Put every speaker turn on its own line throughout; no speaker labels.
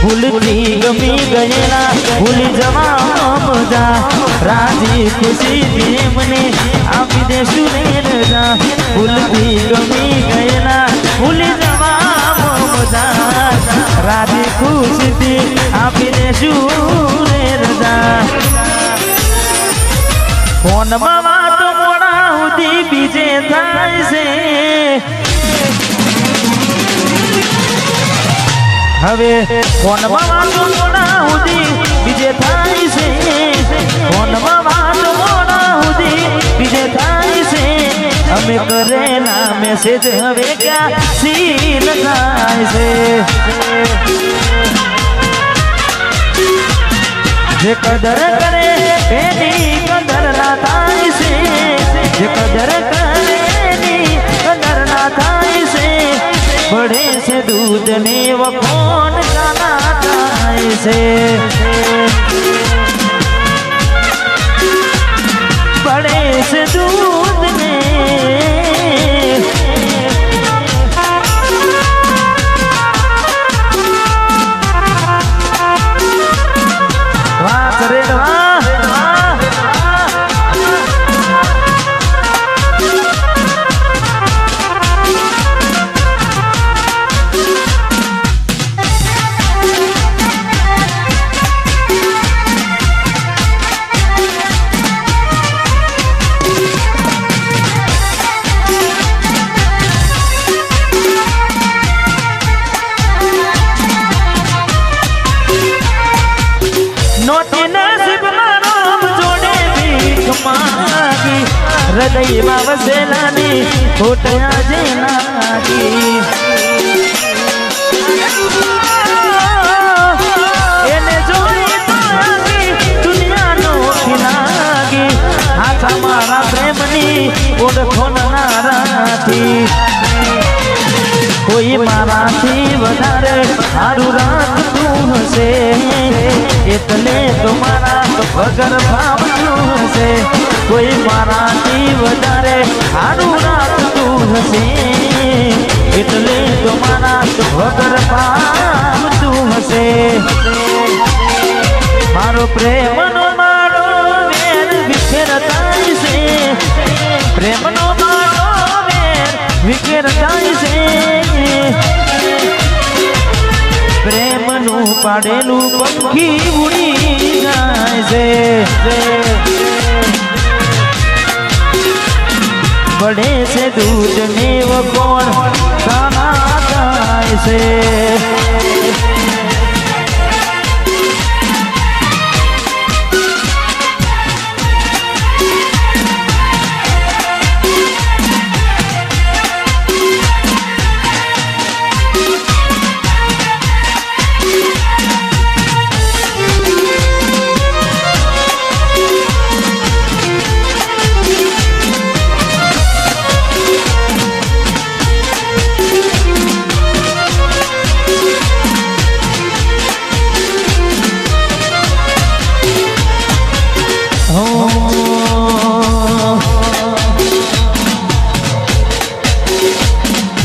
ભૂલથી ગમી ગયેલા ભૂલી જવા મજા રાજી ખુશી મને આપી દેશું ને રજા ભૂલથી ગમી ગયેલા ભૂલી જવા મજા રાજી ખુશી આપી દેશું ને રજા ફોનમાં વાત મોડા સુધી બીજે થાય છે હવે ફોનમાં વાતો મોડા સુધી બીજે થાય છે ફોનમાં વાતો મોડા સુધી બીજે થાય છે અમે કરેલા મેસેજ હવે ક્યાં સીન થાય છે જે કદર કરે એની કદર ના થાય છે જે કદર કરે એની કદર ના થાય છે પડે છે દૂધ ને વખોન કાના થાય છે પડે છે દૂધ ને વાહ કરે વાહ હૃદયમાં વસેલાની ખોટયા જે લાગી એને જોઈ દુનિયાનો લાગી હાથા મારા પ્રેમની ઓળખો નારાથી કોઈ મારાથી વધારે સારું રાખતું હશે એટલે તો મારા વગર ભાવતું હશે કોઈ મારાથી વધારે સારું રાખતું હશે એટલે તો મારા વગર ભાવતું હશે મારો પ્રેમનો માળો વેર વિખેર થાય છે પ્રેમનો માળો વેર વિખેર થાય છે પ્રેમનું પાડેલું પંખી ઉડી જાય છે પડે છે દૂધ ને વકોણ કાના થાય છે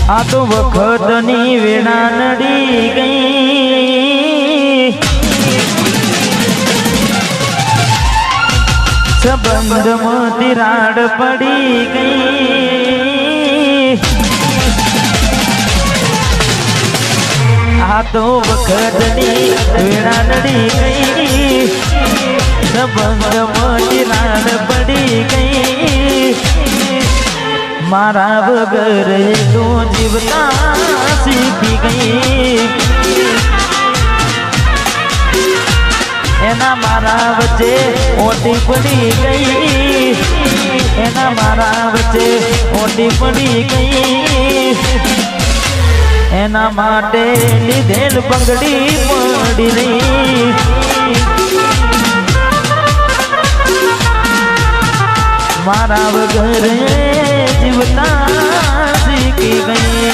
આ તો વખતની વેળા નડી ગઈ સંબંધમાં તિરાડ પડી ગઈ આ તો વખતની વેળા નડી ગઈ સંબંધમાં તિરાડ પડી ગઈ મારા વગર તો જીવતા શીખી ગઈ એના મારા વચ્ચે ઓટી પડી ગઈ એના મારા વચ્ચે ઓટી પડી ગઈ એના માટે લીધેલ પગડી પડી રહી મારા વગર જીવતા શીખી ગઈ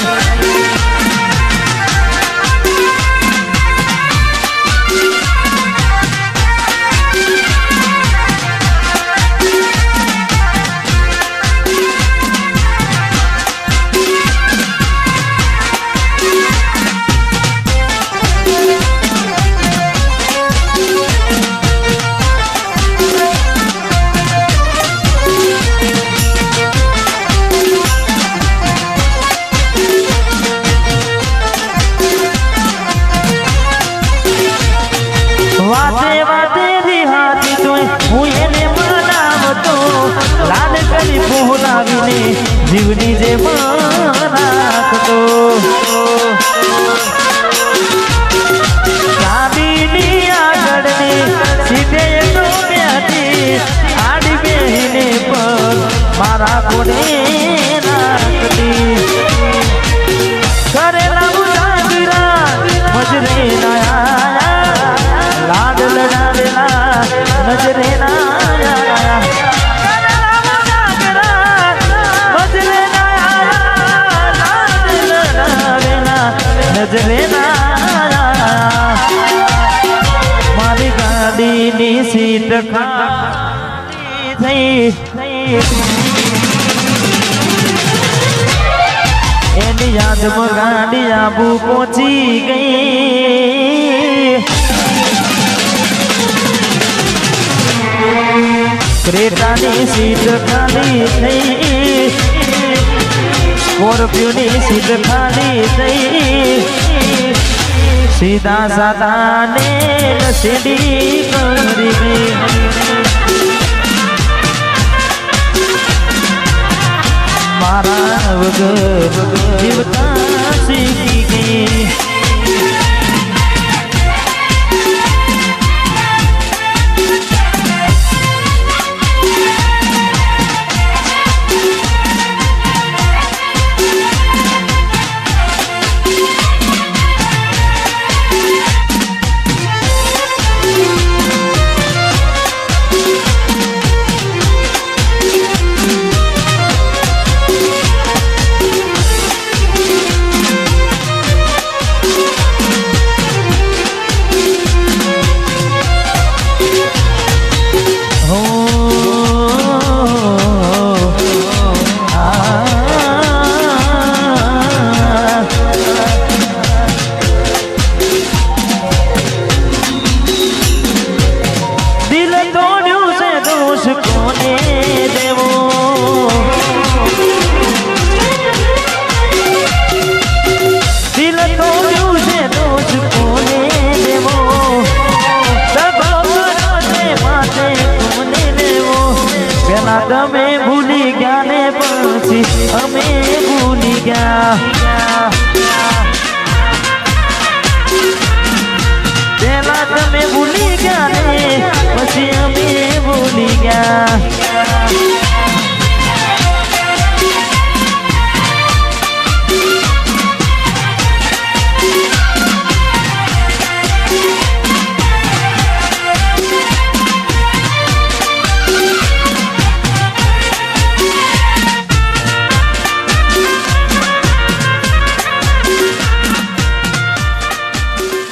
પ્રેમ રાખતો ગાડીની આગળની સીધે તો બેઠી આડી બેહીને પર મારા કોને રાખતી કરેલા મુજાગરા મજરે ના લાડ લડાવેલા નજરે ના મારી ગાડીની સીટ ખાલી થઈ એની યાદમાં ગાડી આબુ પહોંચી ગઈ ક્રેટાની સીટ ખાલી થઈ સ્કોર્પિયોની સીટ ખાલી થઈ સીધા સાદા ને સીડી કરી ગઈ મારા વગર જીવતા શીખી ગઈ તમે ભૂલી ગયા ને પછી અમે ભૂલી ગયા પેલા તમે ભૂલી ગયા ને પછી અમે ભૂલી ગયા